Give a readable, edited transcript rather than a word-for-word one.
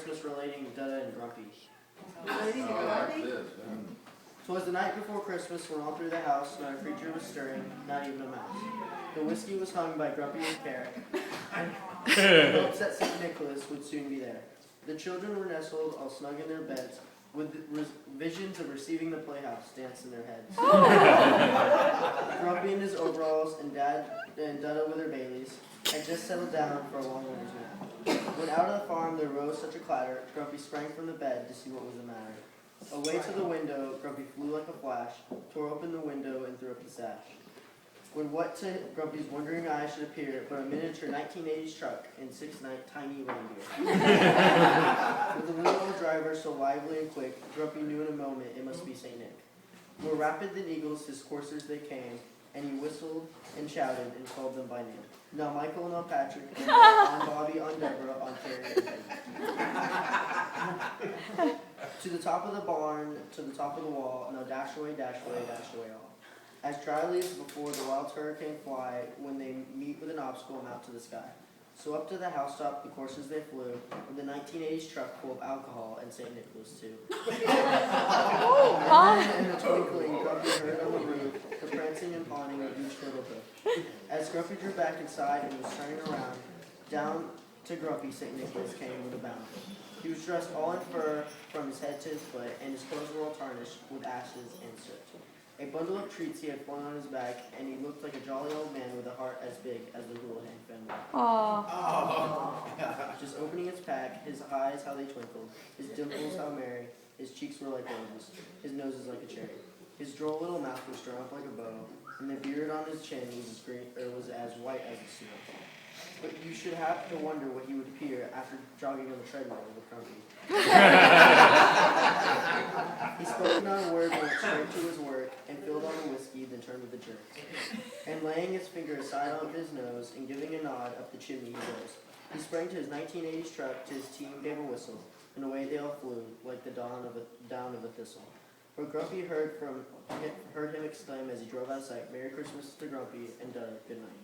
Christmas relating Dutta and Grumpy. Relating to Grumpy? 'Twas the night before Christmas when all through the house not a creature was stirring, not even a mouse. The whiskey was hung by Grumpy and Care, in hopes that St. Nicholas would soon be there. The children were nestled all snug in their beds, with visions of receiving the playhouse dance in their heads. Grumpy in his overalls and Dutta with her Baileys had just settled down for a long winter's nap. When out of the farm there rose such a clatter, Grumpy sprang from the bed to see what was the matter. Away to the window, Grumpy flew like a flash, tore open the window and threw up the sash. When what to Grumpy's wondering eyes should appear but a miniature 1980s truck and 6 tiny reindeer. With the little old driver so lively and quick, Grumpy knew in a moment it must be St. Nick. More rapid than eagles his coursers they came, and he whistled and shouted and called them by name. Now Michael and on Patrick, on Bobby, on Deborah, on Carrie and Peggy. To the top of the barn, to the top of the wall, now dash away, all. As dryly as before the wild hurricane fly, when they meet with an obstacle mount to the sky. So up to the housetop the coursers they flew, with the 1980s truck full of alcohol and St. Nicholas too. And then in the twinkling, Grumpy heard on the roof the prancing and pawing of each little hoof. As Grumpy drew back inside and was turning around, down to Grumpy St. Nicholas came with a bound. He was dressed all in fur from his head to his foot, and his clothes were all tarnished with ashes and soot. A bundle of treats he had flung on his back, and he looked like a jolly old man with a heart as big as the Houlihan family. Just opening his pack, his eyes how they twinkled, his dimples how merry, his cheeks were like roses, his nose was like a cherry. His droll little mouth was drawn up like a bow, and the beard on his chin was as white as the snow. But you should have to wonder what he would appear after jogging on the treadmill with Grumpy. He spoke not a word, but went straight to his work, and filled on the whiskey, then turned with the jerks. And laying his finger aside on his nose, and giving a nod, up the chimney he goes. He sprang to his 1980s truck, to his team gave a whistle, and away they all flew, like the down of a thistle. For Grumpy heard him exclaim as he drove out of sight, "Merry Christmas to Grumpy, and good night."